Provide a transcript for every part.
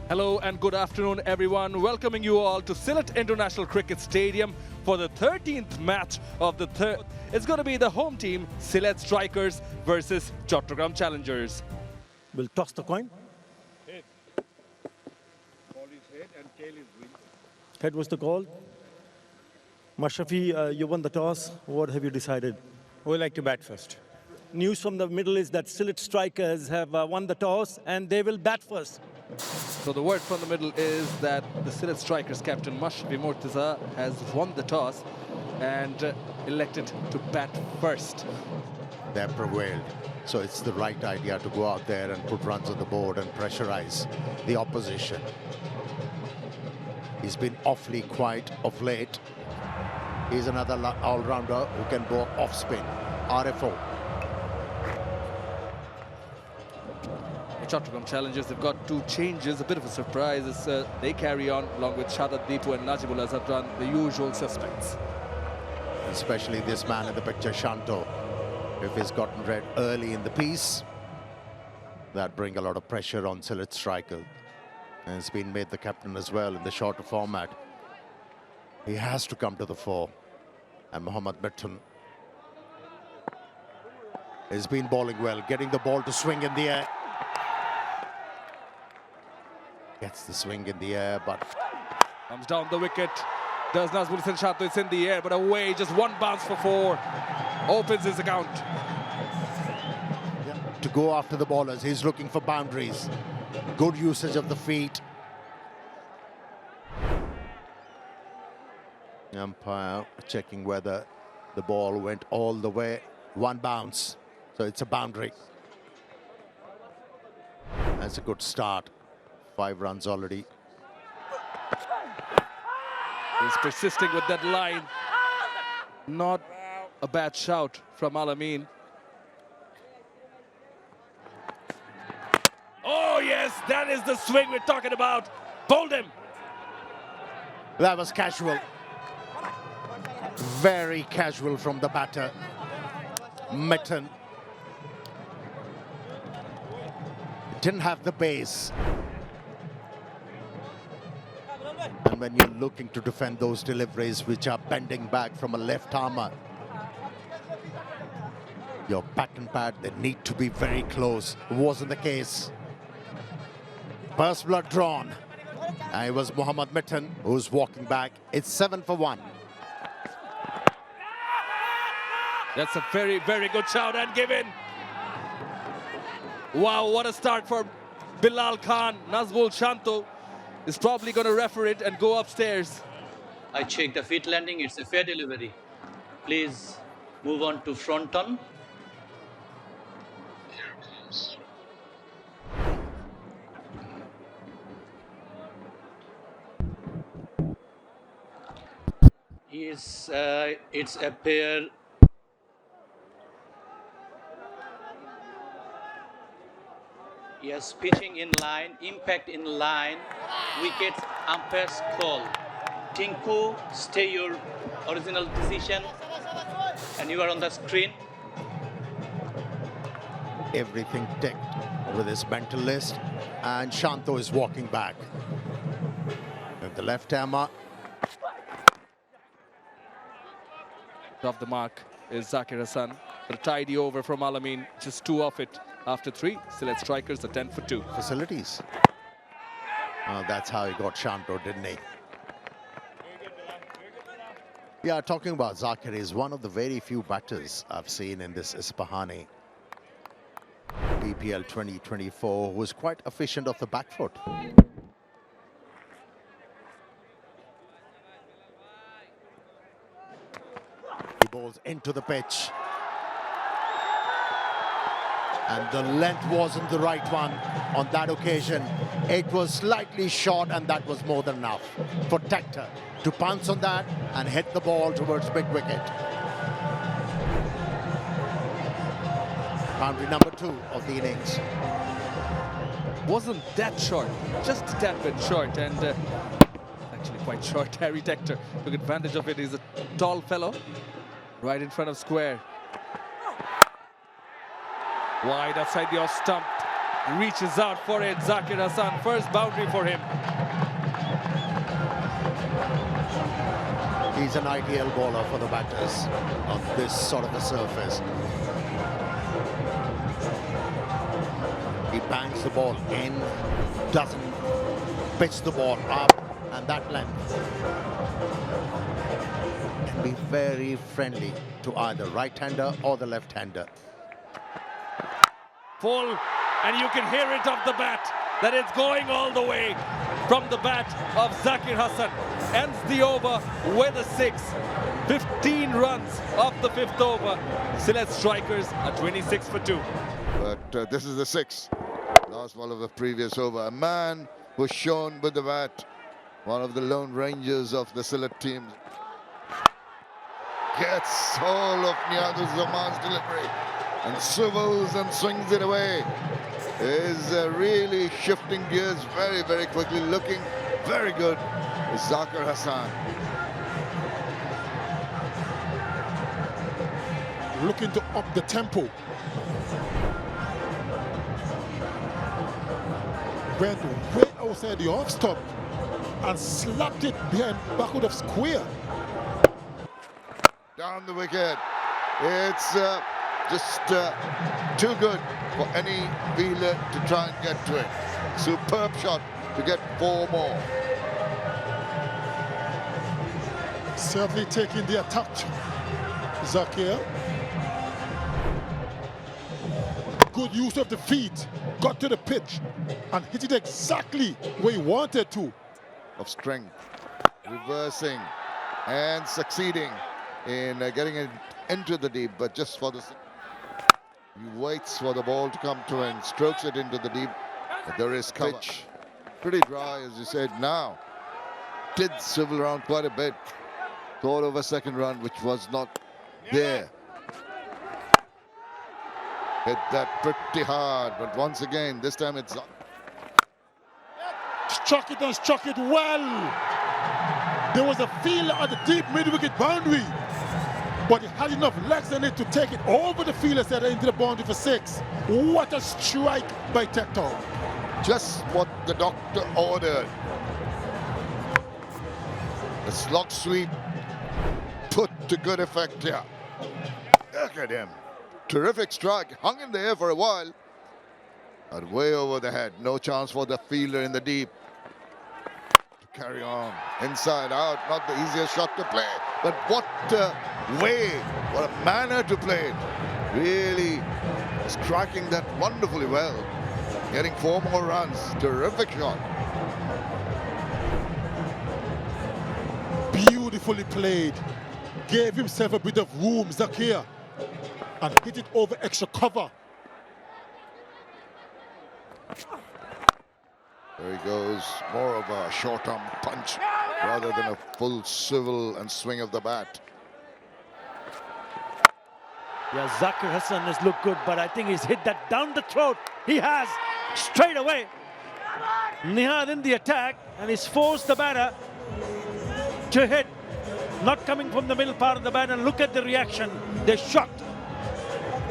Hello and good afternoon, everyone. Welcoming you all to Sylhet International Cricket Stadium for the 13th match of the third. It's going to be the home team, Sylhet Strikers versus Chattogram Challengers. We'll toss the coin. Head. Ball is head and tail is win. Head was the call. Mashrafi, you won the toss. What have you decided? We like to bat first. News from the middle is that Sylhet Strikers have won the toss and they will bat first. So the word from the middle is that the Sylhet Strikers captain Mashrafi Mortaza has won the toss and elected to bat first. They've prevailed. So it's the right idea to go out there and put runs on the board and pressurize the opposition. He's been awfully quiet of late. He's another all-rounder who can go off spin. RFO. The Chattogram Challengers, they've got two changes, a bit of a surprise as they carry on along with Shadat Deepu and Najibul Azadran, the usual suspects. Especially this man in the picture, Shanto. If he's gotten red early in the piece, that bring a lot of pressure on Sylhet Striker. And it's been made the captain as well in the shorter format. He has to come to the fore. And Mohammad Mithun has been bowling well, getting the ball to swing in the air. Gets the swing in the air, but comes down the wicket. Does Nazmul Hussain Shanto, it's in the air, but away, just one bounce for four. Opens his account. To go after the bowlers, he's looking for boundaries. Good usage of the feet. The umpire checking whether the ball went all the way. One bounce, so it's a boundary. That's a good start. 5 runs already. He's persisting with that line. Not a bad shout from Al-Amin. Oh yes, that is the swing we're talking about. Bowled him. That was casual. Very casual from the batter. Mithun. Didn't have the base. And when you're looking to defend those deliveries which are bending back from a left armour, your bat and pad, they need to be very close. Wasn't the case. First blood drawn. And it was Mohammad Mithun who's walking back. It's 7 for 1. That's a very, very good shout and given. Wow, what a start for Bilal Khan. Nazmul Shanto is probably going to refer it and go upstairs. I checked the feet landing, it's a fair delivery. Please move on to front on. It's a pair. Yes, pitching in line, impact in line, wickets, umpire's call. Tinku, stay your original decision, and you are on the screen. Everything ticked with his mental list, and Shanto is walking back. And the left hammer. Off the mark is Zakir Hassan. But a tidy over from Al-Amin, just 2 off it. After 3, Sylhet Strikers are 10 for 2. Facilities. That's how he got Shanto, didn't he? Yeah, talking about Zakir, is one of the very few batters I've seen in this Ispahani BPL 2024 who was quite efficient off the back foot. He bowls into the pitch. And the length wasn't the right one on that occasion. It was slightly short, and that was more than enough for Tector to pounce on that and hit the ball towards big wicket. Boundary number 2 of the innings. Wasn't that short, just a tad bit short, and actually quite short. Harry Tector took advantage of it. He's a tall fellow, right in front of square. Wide outside the off stump. reaches out for it. Zakir Hassan, first boundary for him. He's an ideal bowler for the batters on this sort of a surface. He bangs the ball in, doesn't pitch the ball up, and that length can be very friendly to either right-hander or the left-hander. Full, and you can hear it off the bat that it's going all the way from the bat of Zakir Hassan. Ends the over with a 6. 15 runs off the 5th over. Sylhet strikers are 26 for 2. But this is the 6th. Last ball of the previous over. A man was shown with the bat. One of the lone rangers of the Sylhet team. Gets hold of Niyadur Zaman's delivery and swivels and swings it away. Is really shifting gears very, very quickly. Looking very good is Zakir Hassan. Looking to up the tempo. Went way outside the off stop and slapped it behind backward of square. Down the wicket. It's just too good for any fielder to try and get to it. Superb shot to get 4 more. Certainly taking the attack, Zakir. Good use of the feet, got to the pitch and hit it exactly where he wanted to. Of strength, reversing and succeeding in getting it into the deep, but just for the... He waits for the ball to come to and strokes it into the deep, but there is cover. Pitch pretty dry, as you said. Now did swivel around quite a bit. Thought of a second run, which was not there. Hit that pretty hard, but once again, this time it's... Struck it and struck it well. There was a fielder at the deep mid-wicket boundary, but he had enough legs in it to take it over the fielder set into the boundary for 6. What a strike by Chattogram. Just what the doctor ordered. The slog sweep put to good effect here. Look at him. Terrific strike. Hung in the air for a while, but way over the head. No chance for the fielder in the deep. To carry on. Inside out. Not the easiest shot to play, but what a way, what a manner to play it. Really striking that wonderfully well. Getting 4 more runs. Terrific shot. Beautifully played. Gave himself a bit of room, Zakir, and hit it over extra cover. There he goes. More of a short-arm punch rather than a full swivel and swing of the bat. Yeah, Zakir Hassan has looked good, but I think he's hit that down the throat. He has, straight away. Nihad in the attack, and he's forced the batter to hit. Not coming from the middle part of the bat, and look at the reaction. They're shocked.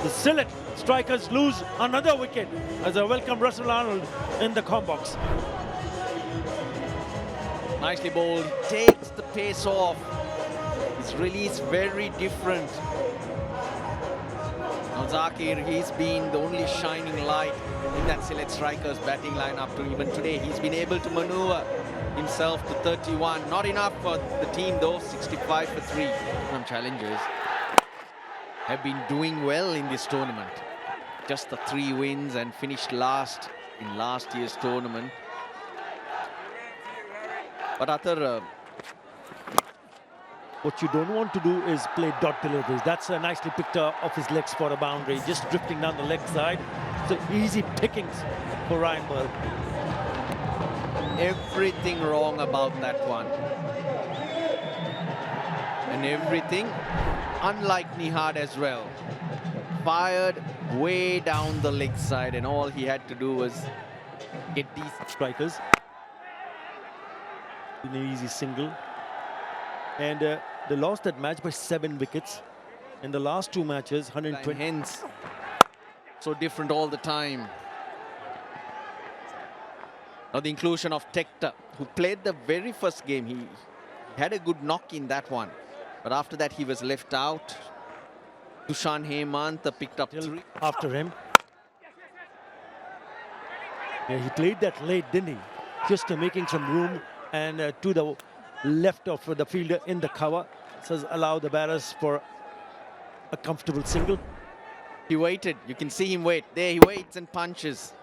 The Sylhet strikers lose another wicket as a welcome Russell Arnold in the com box. Nicely bowled, takes the pace off. His release very different. Now Zakir, he's been the only shining light in that Sylhet strikers batting lineup to even today. He's been able to maneuver himself to 31. Not enough for the team though, 65 for 3. From challengers have been doing well in this tournament. Just the 3 wins and finished last in last year's tournament. But Athar, What you don't want to do is play dot deliveries. That's a nicely picked off his legs for a boundary, just drifting down the leg side. So easy pickings for Ryan Merle. everything wrong about that one. And everything, unlike Nihad as well. Fired way down the leg side, and all he had to do was get these strikers. An easy single. And they lost that match by 7 wickets. In the last 2 matches, 120. Hence, so different all the time. Now the inclusion of Tector, who played the very first game. He had a good knock in that one. But after that, he was left out. Dushan Hemantha picked up 3. After him. Yeah, he played that late, didn't he? Just making some room and to the left of the fielder in the cover. So allow the batters for a comfortable single. He waited. You can see him wait. There he waits and punches.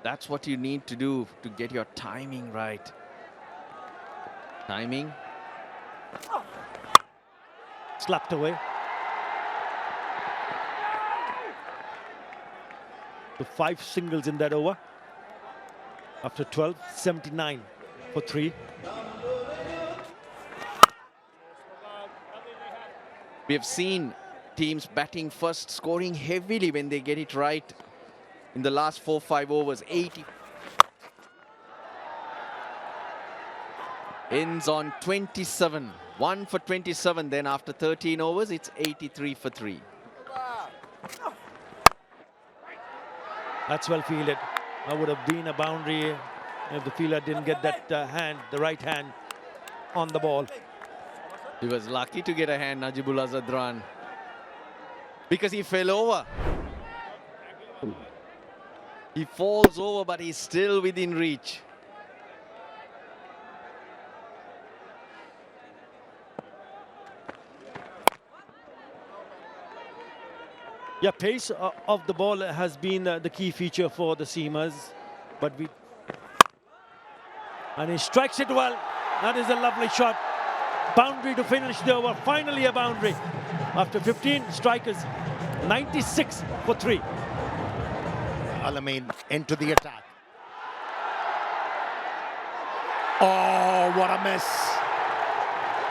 That's what you need to do to get your timing right. Timing. Slapped away. So 5 singles in that over. After 12, 79 for 3. We have seen teams batting first, scoring heavily when they get it right. In the last 4-5 overs, 80. Ends on 27. 1 for 27. Then after 13 overs, it's 83 for 3. That's well fielded. That would have been a boundary if the fielder didn't get that hand, the right hand, on the ball. He was lucky to get a hand, Najibullah Zadran, because he fell over. He falls over, but he's still within reach. Yeah, pace of the ball has been the key feature for the seamers, but and he strikes it well. That is a lovely shot. Boundary to finish the over. Finally a boundary. After 15 strikers, 96 for 3. Alamin into the attack. Oh, what a miss.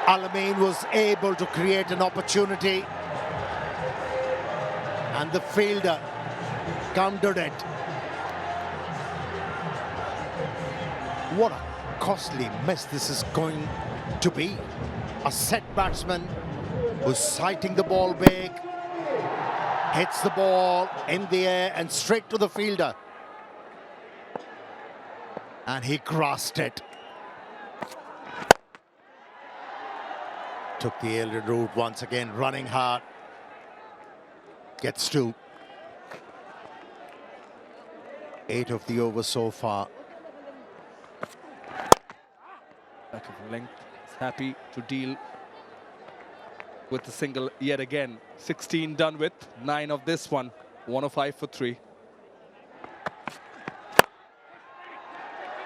Alamin was able to create an opportunity, and the fielder countered it. What a costly miss this is going to be. A set batsman who's sighting the ball big, hits the ball in the air and straight to the fielder. And he crossed it. Took the alien route once again, running hard. Gets 2. 8 of the overs so far. Back of length. Is happy to deal with the single yet again. 16 done with. 9 of this one. 105 for 3.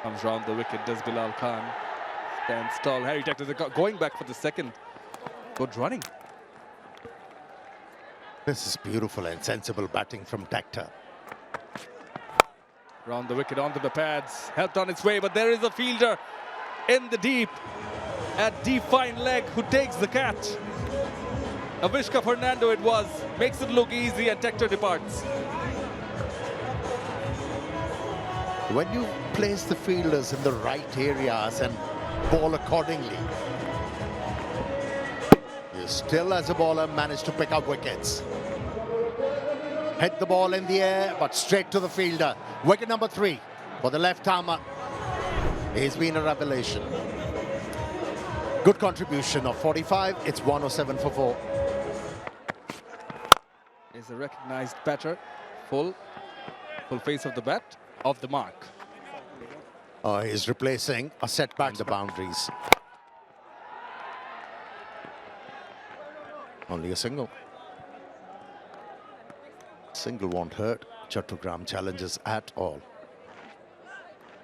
Comes round the wicket, does Bilal Khan. Stands tall. Harry Tector going back for the second. Good running. This is beautiful and sensible batting from Tector. Round the wicket, onto the pads. Helped on its way, but there is a fielder in the deep. At deep fine leg, who takes the catch. Avishka Fernando it was. Makes it look easy and Tector departs. When you place the fielders in the right areas and ball accordingly, you still as a bowler manage to pick up wickets. Hit the ball in the air, but straight to the fielder. Wicket number 3 for the left-armer. He's been a revelation. Good contribution of 45. It's 107 for 4. Is a recognized batter. Full face of the bat, off the mark. He's replacing a setback the boundaries. Only a single. Single won't hurt Chattogram challenges at all.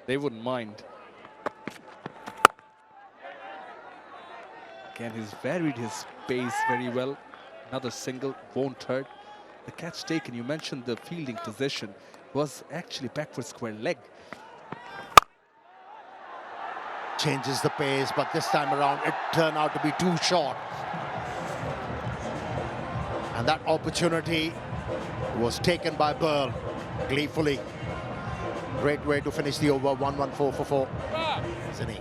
They wouldn't mind. Again, he's varied his pace very well. Another single won't hurt. The catch taken, you mentioned the fielding position, was actually backward square leg. Changes the pace, but this time around it turned out to be too short. And that opportunity was taken by Burl gleefully. Great way to finish the over. 114 for 4. Sini.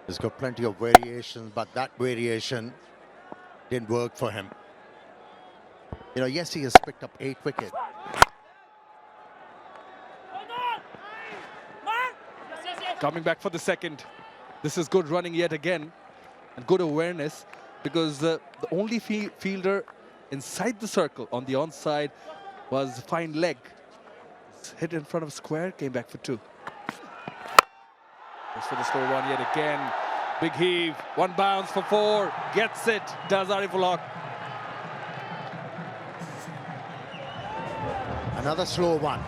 He's got plenty of variations, but that variation didn't work for him. You know, yes, he has picked up 8 wickets. Coming back for the second. This is good running yet again and good awareness because the only fielder inside the circle on the onside was fine leg. Hit in front of square, came back for 2. Goes for the slow one yet again. Big heave, 1 bounce for 4. Gets it, does Ariful Haq. Another slow one.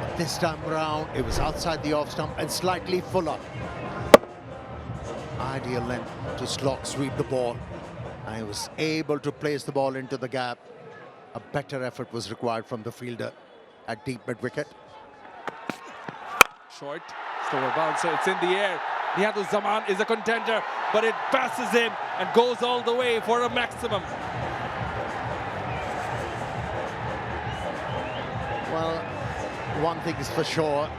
But this time around, it was outside the off stump and slightly fuller. Ideal length to slog sweep the ball. And he was able to place the ball into the gap. A better effort was required from the fielder at deep mid-wicket. Short, slower bouncer, it's in the air. Nihad Zaman is a contender, but it passes him and goes all the way for a maximum. Well, one thing is for sure,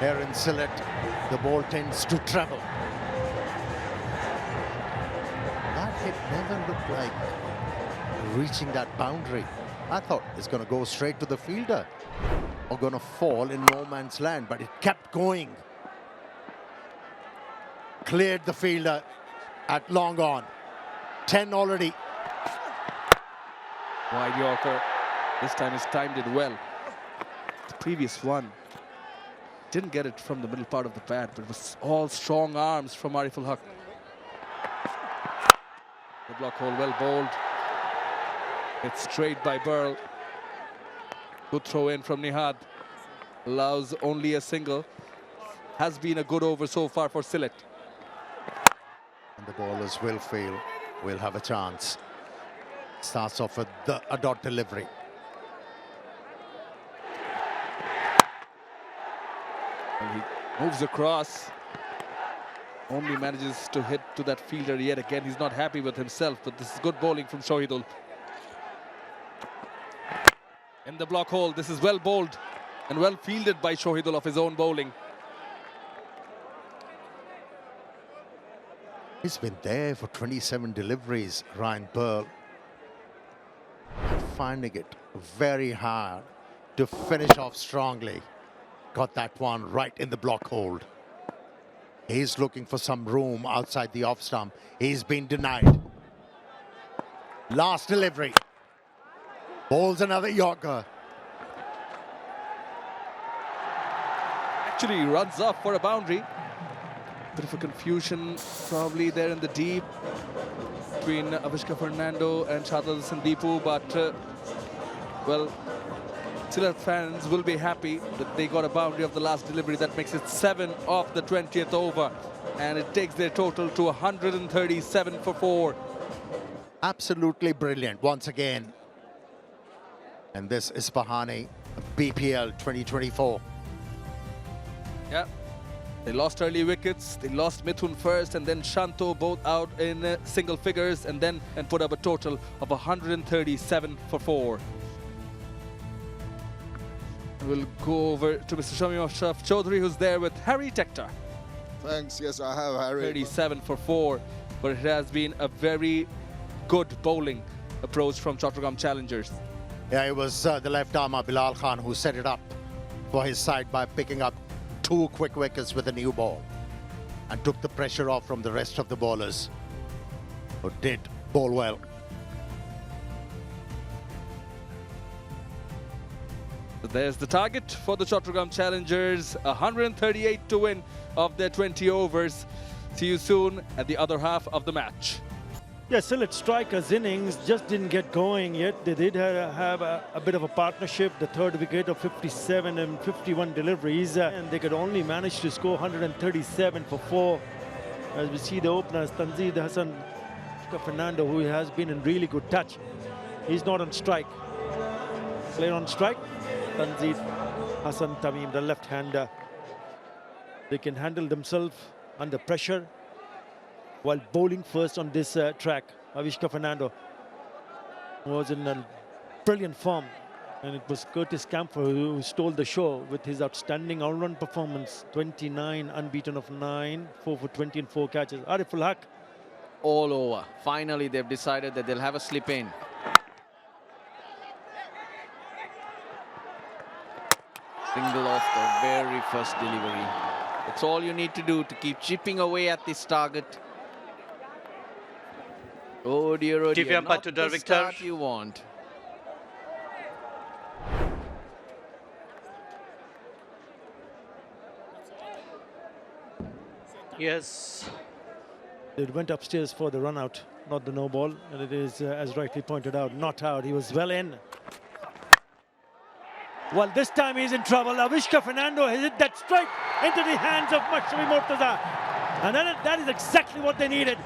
here in Sylhet, the ball tends to travel. That hit never looked like reaching that boundary. I thought it's going to go straight to the fielder or going to fall in no man's land, but it kept going. Cleared the fielder at long on. 10 already. Wide Yorker. This time he's timed it well. The previous one didn't get it from the middle part of the pad, but it was all strong arms from Ariful Haq. The block hole well bowled. It's straight by Burl. Good throw in from Nihad. Allows only a single. Has been a good over so far for Sylhet. And the bowlers will feel will have a chance. Starts off with a dot delivery. And he moves across. Only manages to hit to that fielder yet again. He's not happy with himself, but this is good bowling from Shohidul. In the block hole, this is well bowled and well fielded by Shohidul of his own bowling. He's been there for 27 deliveries, Ryan Pearl. Finding it very hard to finish off strongly. Got that one right in the block hold. He's looking for some room outside the off stump. He's been denied. Last delivery. Bowls another Yorker. Actually runs up for a boundary. Bit of a confusion probably there in the deep between Avishka Fernando and Chadal Sandeepu, but well, Sylhet fans will be happy that they got a boundary of the last delivery. That makes it 7 off the 20th over, and it takes their total to 137 for 4. Absolutely brilliant once again. And this is Bahani, BPL 2024. Yeah, they lost early wickets. They lost Mithun first and then Shanto, both out in single figures, and put up a total of 137 for 4. We'll go over to Mr. Shamim Ashraf Chaudhary, who's there with Harry Tector. Thanks. Yes, I have Harry. 37 for 4, but it has been a very good bowling approach from Chattogram Challengers. Yeah, it was the left armer Bilal Khan who set it up for his side by picking up 2 quick wickets with a new ball and took the pressure off from the rest of the bowlers who did bowl well. So there's the target for the Chattogram Challengers, 138 to win of their 20 overs. See you soon at the other half of the match. Yeah, Sylhet strikers' innings just didn't get going yet. They did have a bit of a partnership, the third wicket of 57 and 51 deliveries, and they could only manage to score 137 for 4. As we see the openers, Tanzid Hassan Fernando, who has been in really good touch. He's not on strike. Player on strike, Tanzid Hassan Tamim, the left-hander. They can handle themselves under pressure while bowling first on this track. Avishka Fernando was in a brilliant form, and it was Curtis Camphor who stole the show with his outstanding all-round performance. 29 unbeaten of 9, 4 for 20 and 4 catches. Ariful Haq. All over. Finally, they've decided that they'll have a slip in. Single off the very first delivery. That's all you need to do to keep chipping away at this target. Oh dear, TV umpire not to the Victor. start you want. Yes. It went upstairs for the run out, not the no ball. And it is, as rightly pointed out, not out. He was well in. Well, this time he's in trouble. Avishka Fernando has hit that straight into the hands of Mashrafi Murtaza. And that is exactly what they needed.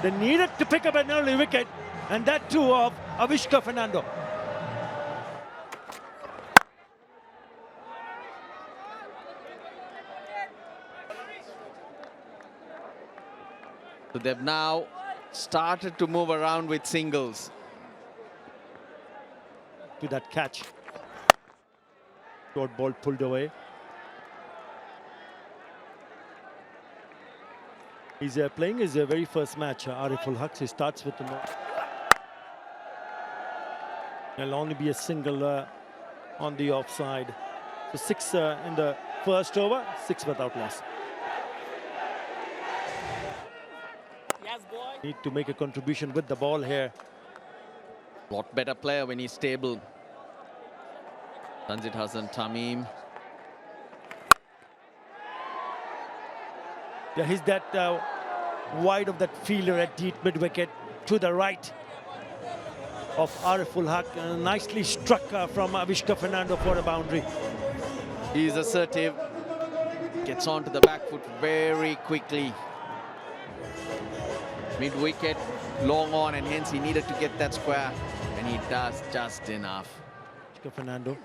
They needed to pick up an early wicket, and that too of Avishka Fernando. So they've now started to move around with singles. To that catch. Short ball pulled away. He's playing his very first match, Ariful Haq. He starts with the no. There'll only be a single on the offside. So 6 in the first over, 6 without loss. Yes, boy. Need to make a contribution with the ball here. Lot better player when he's stable. Tanzit Hassan Tamim. Yeah, he's that wide of that fielder at deep mid-wicket to the right of Ariful Haq. Nicely struck from Avishka Fernando for a boundary. He's assertive. Gets onto the back foot very quickly. Mid-wicket, long on, and hence he needed to get that square. And he does just enough. Avishka Fernando.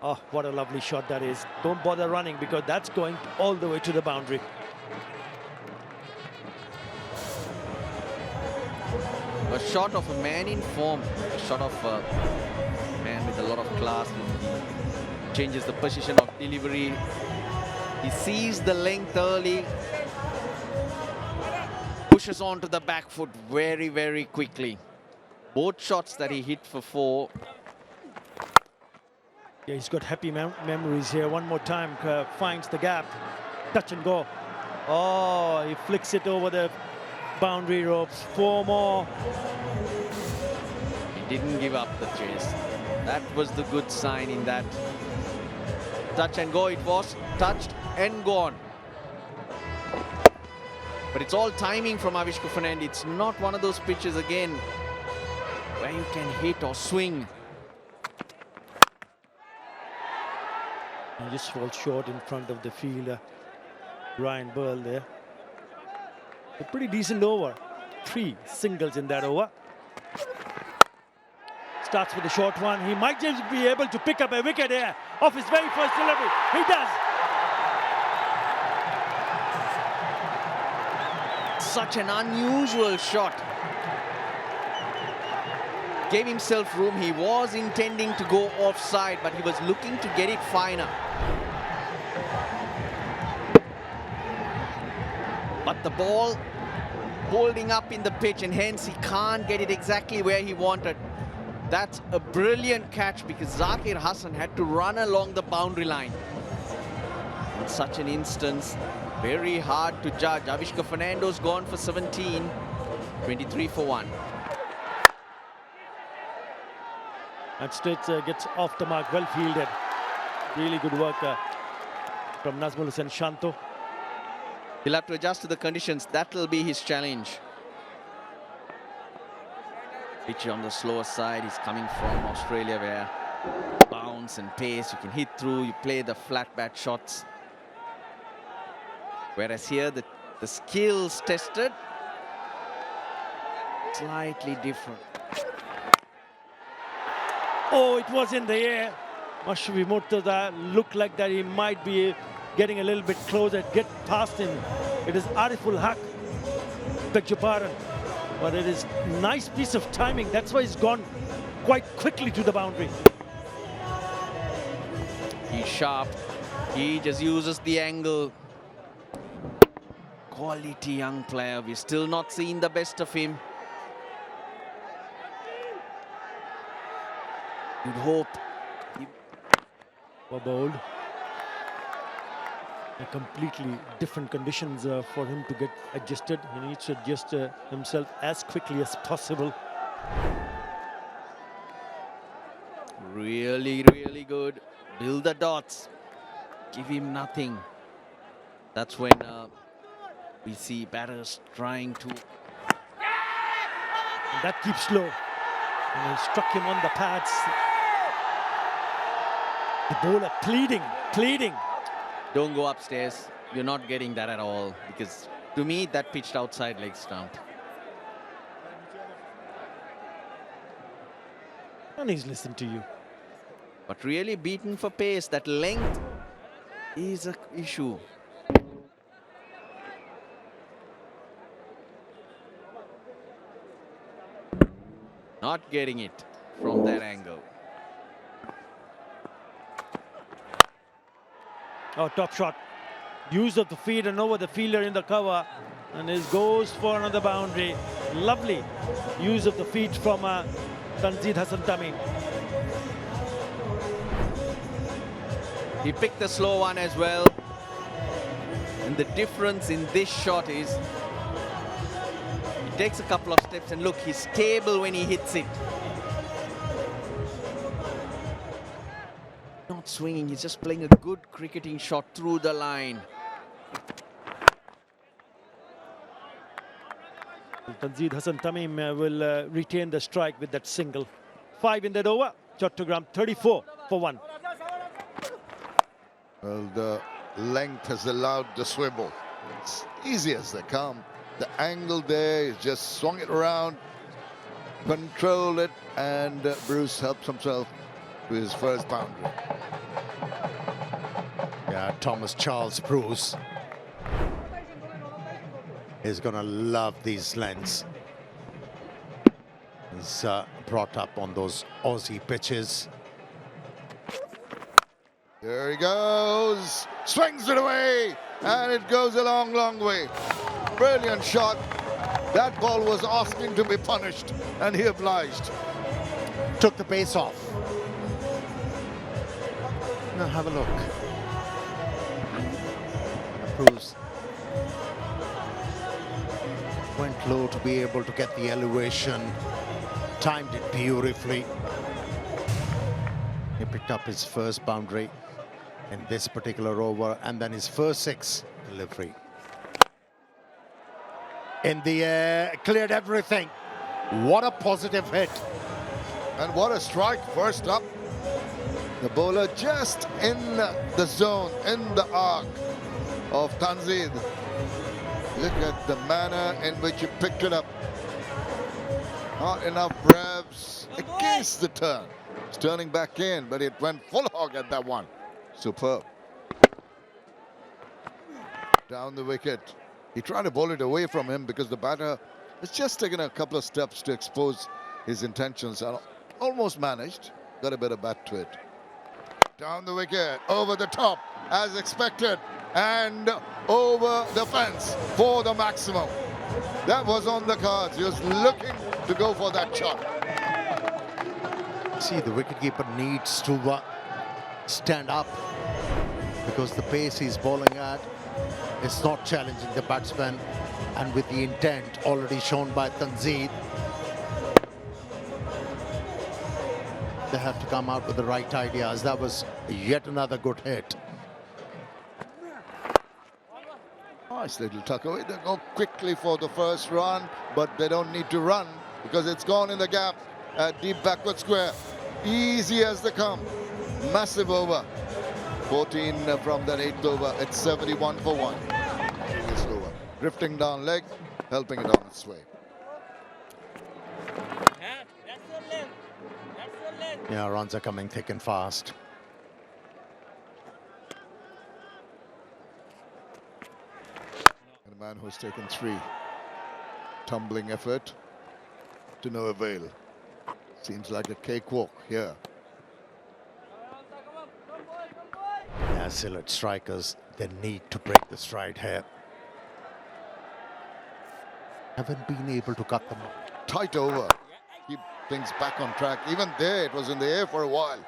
Oh, what a lovely shot that is. Don't bother running because that's going all the way to the boundary. A shot of a man in form. A shot of a man with a lot of class. He changes the position of delivery. He sees the length early. Pushes onto the back foot very, very quickly. Both shots that he hit for 4. Yeah, he's got happy memories here. One more time, finds the gap. Touch and go. Oh, he flicks it over the boundary ropes. 4 more. He didn't give up the chase. That was the good sign in that. Touch and go. It was touched and gone. But it's all timing from Avishka Fernando. It's not one of those pitches again where you can hit or swing. He just falls short in front of the fielder, Ryan Burl there. A pretty decent over. 3 singles in that over. Starts with a short one. He might just be able to pick up a wicket here off his very first delivery. He does. Such an unusual shot. Gave himself room. He was intending to go offside, but he was looking to get it finer. But the ball holding up in the pitch, and hence he can't get it exactly where he wanted. That's a brilliant catch because Zakir Hassan had to run along the boundary line. In such an instance, very hard to judge. Avishka Fernando's gone for 17, 23 for 1. And Stritz gets off the mark, well fielded. Really good work from Nazmul Hussain Shanto. He'll have to adjust to the conditions. That will be his challenge. Pitch on the slower side. He's coming from Australia where bounce and pace, you can hit through, you play the flat bat shots. Whereas here, the skills tested, slightly different. Oh, it was in the air. Mashrafi Murtaza looked like that he might be getting a little bit closer, get past him. It is Ariful Haq, beg your pardon. But it is a nice piece of timing. That's why he's gone quite quickly to the boundary. He's sharp. He just uses the angle. Quality young player. We're still not seeing the best of him. You'd hope were bowled. Completely different conditions for him to get adjusted. He needs to adjust himself as quickly as possible. Really, really good. Build the dots. Give him nothing. That's when we see batters trying to... And that keeps slow. And he struck him on the pads. The bowler pleading. Don't go upstairs. You're not getting that at all. Because to me, that pitched outside leg stump. And he's listened to you. But really beaten for pace. That length is an issue. Not getting it from that angle. Oh, top shot. Use of the feet and over the fielder in the cover. And it goes for another boundary. Lovely use of the feet from Tanzid Hassan Tamim. He picked the slow one as well. And the difference in this shot is he takes a couple of steps and look, he's stable when he hits it. Not swinging, he's just playing a good cricketing shot through the line. Tanzid Hassan Tamim will retain the strike with that single. 5 in that over. Chattogram 34 for 1. Well, the length has allowed the swivel. It's easy as they come. The angle there is just swung it around, control it, and Bruce helps himself to his first boundary. Yeah, Thomas Charles Bruce is going to love these lengths. He's brought up on those Aussie pitches. There he goes, swings it away, and it goes a long, long way. Brilliant shot. That ball was asking to be punished, and he obliged. Took the pace off. Now have a look. Bruce went low to be able to get the elevation. Timed it beautifully. He picked up his first boundary in this particular over, and then his first 6 delivery. In the air, cleared everything. What a positive hit. And what a strike first up. The bowler just in the zone, in the arc of Tanzid. Look at the manner in which he picked it up. Not enough revs against the turn. It's turning back in, but it went full hog at that one. Superb. Down the wicket. He tried to bowl it away from him because the batter has just taken a couple of steps to expose his intentions. Almost managed. Got a bit of bat to it. Down the wicket, over the top, as expected, and over the fence for the maximum. That was on the cards. He was looking to go for that shot. See, the wicketkeeper needs to stand up because the pace he's bowling at is not challenging the batsman, and with the intent already shown by Tanzid, they have to come out with the right ideas. That was yet another good hit. Nice little tuck away. They go quickly for the first run, but they don't need to run because it's gone in the gap at deep backward square. Easy as they come. Massive over. 14 from that 8th over. It's 71 for 1. It's over. Drifting down leg, helping it on its way. Yeah, runs are coming thick and fast. And a man who's taken 3. Tumbling effort to no avail. Seems like a cakewalk here. Yeah, Sylhet strikers, they need to break the stride here. Haven't been able to cut them off. Tight over. Keep things back on track. Even there, it was in the air for a while.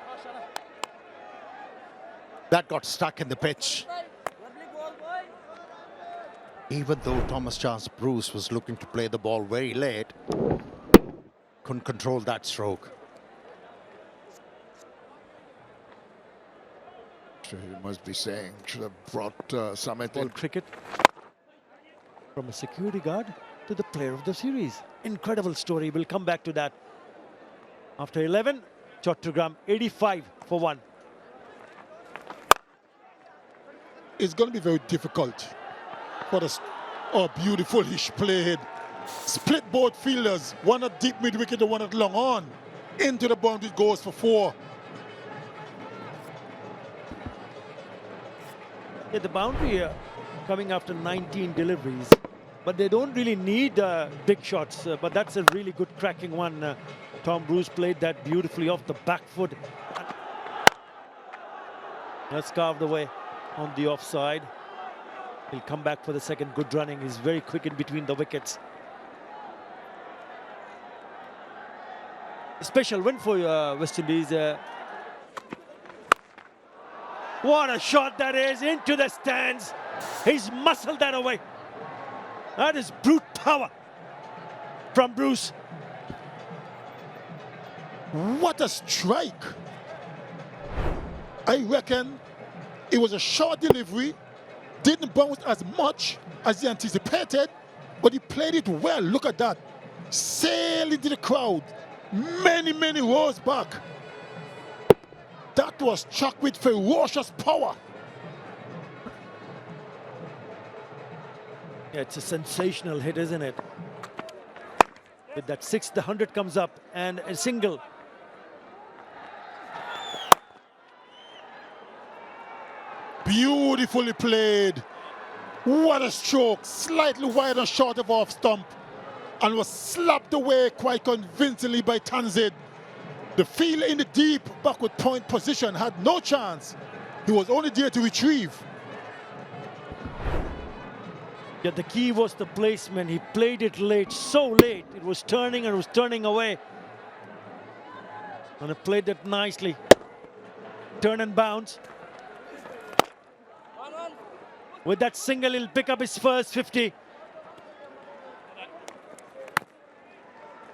That got stuck in the pitch. Even though Thomas Charles Bruce was looking to play the ball very late, couldn't control that stroke. So he must be saying, should have brought Sumit Ball in. cricket from a security guard to the player of the series. Incredible story. We'll come back to that. After 11, Chattogram 85 for 1. It's going to be very difficult for the... Oh, beautiful he played. Split both fielders. One at deep mid-wicket and one at long on. Into the boundary, goes for 4. Yeah, the boundary coming after 19 deliveries. But they don't really need big shots. But that's a really good cracking one. Tom Bruce played that beautifully off the back foot. That's carved away on the offside. He'll come back for the second. Good running. He's very quick in between the wickets. A special win for West Indies. What a shot that is, into the stands. He's muscled that away. That is brute power from Bruce. What a strike. I reckon it was a short delivery, didn't bounce as much as he anticipated, but he played it well. Look at that. Sail into the crowd, many, many rows back. That was struck with ferocious power. Yeah, it's a sensational hit, isn't it? With that 6, the 100 comes up and a single. Beautifully played. What a stroke. Slightly wide and short of off stump. And was slapped away quite convincingly by Tanzid. The fielder in the deep backward point position had no chance. He was only there to retrieve. Yeah, the key was the placement. He played it late, so late. It was turning and it was turning away. And he played it nicely. Turn and bounce. With that single, he'll pick up his first 50.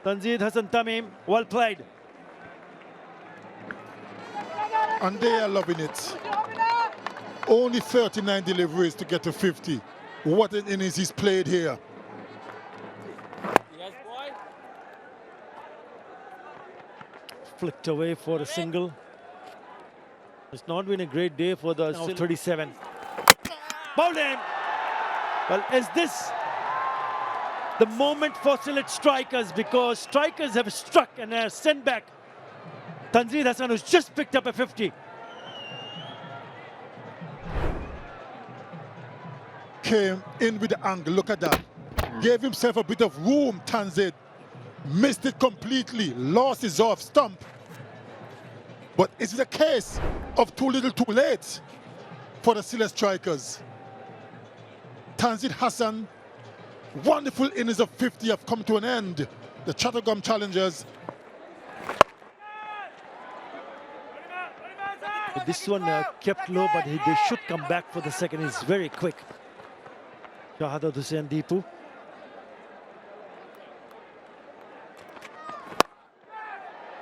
Tanzid Hassan Tamim, well played. And they are loving it. Only 39 deliveries to get to 50. What an innings he's played here. Yes, boy. Flicked away for a single. It's not been a great day for the 37. Bowled in. Well, is this the moment for Sylhet strikers? Because strikers have struck and are sent back. Tanzid Hassan, who's just picked up a 50. Came in with the angle, look at that. Gave himself a bit of room, Tanzid. Missed it completely, lost his off stump. But it's a case of too little too late for the Sylhet strikers. Tanzid Hassan, wonderful innings of 50 have come to an end. The Chattogram challengers. This one kept low, but they should come back for the second. He's very quick. Shahadat Hussain Deepu.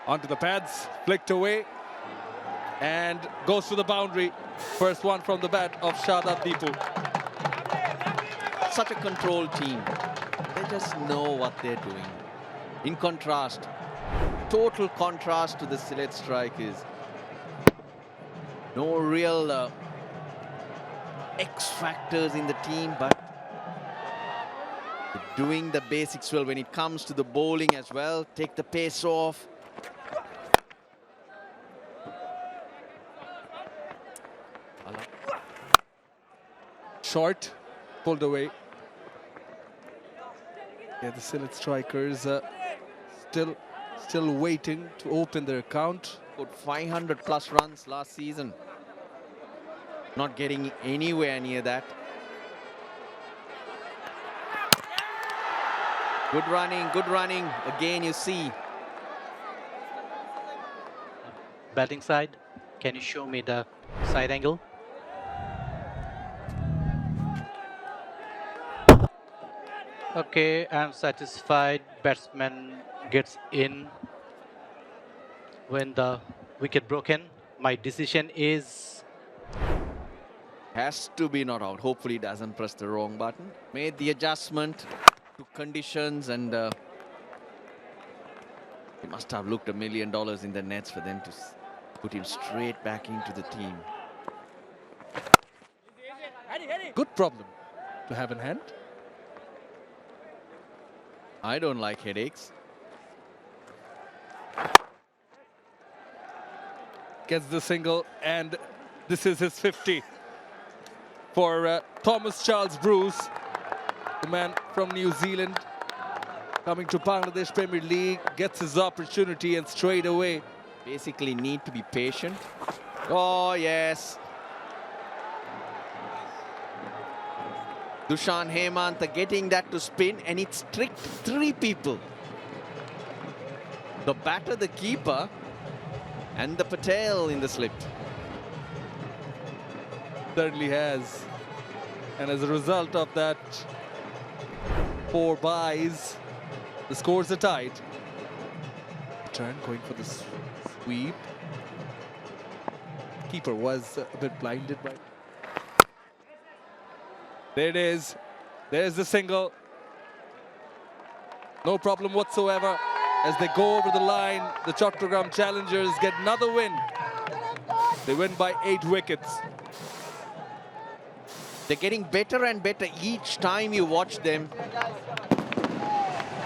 Onto the pads, flicked away, and goes to the boundary. First one from the bat of Shahadat Deepu. Such a controlled team. They just know what they're doing. In contrast, total contrast to the Sylhet strikers. No real X factors in the team, but doing the basics well when it comes to the bowling as well. Take the pace off. Short, pulled away. Yeah, the Sylhet strikers still waiting to open their account. Got 500 plus runs last season. Not getting anywhere near that. Good running, good running. Again, you see. Batting side, can you show me the side angle? Okay, I'm satisfied. Batsman gets in when the wicket broken. My decision is Has to be not out. Hopefully he doesn't press the wrong button. Made the adjustment to conditions and he must have looked $1 million in the nets for them to put him straight back into the team. Good problem to have in hand. I don't like headaches. Gets the single, and this is his 50 for Thomas Charles Bruce, the man from New Zealand, coming to Bangladesh Premier League, gets his opportunity and straight away. Basically need to be patient. Oh, yes. Dushan Hemanta getting that to spin, and it's tricked 3 people. The batter, the keeper, and the Patel in the slip. Certainly has. And as a result of that 4 byes, the scores are tied. Turn going for the sweep. Keeper was a bit blinded by. There it is. There's the single. No problem whatsoever. As they go over the line, the Chattogram challengers get another win. They win by 8 wickets. They're getting better and better each time you watch them.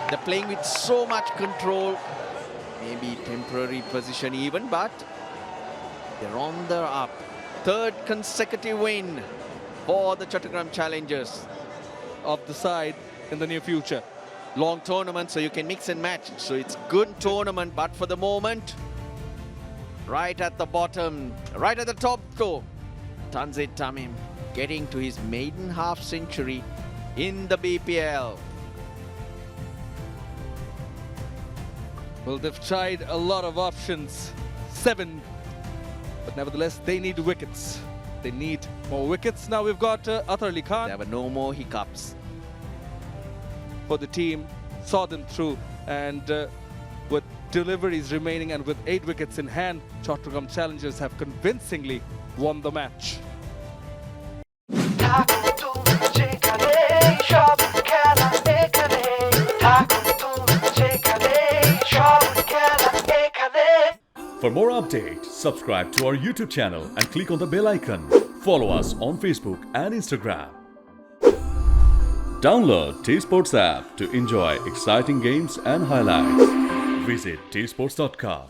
They're playing with so much control. Maybe temporary position even, but they're on the up. 3rd consecutive win for the Chattogram challengers. Of the side in the near future. Long tournament, so you can mix and match. So it's good tournament, but for the moment, right at the bottom, right at the top though, Tanzit Tamim getting to his maiden half century in the BPL. Well, they've tried a lot of options, 7, but nevertheless they need wickets. They need more wickets. Now we've got Athar Ali Khan. There were no more hiccups For the team, saw them through, and with deliveries remaining and with 8 wickets in hand, Chattogram challengers have convincingly won the match. For more updates, subscribe to our YouTube channel and click on the bell icon. Follow us on Facebook and Instagram. Download T-Sports app to enjoy exciting games and highlights. Visit tsports.com.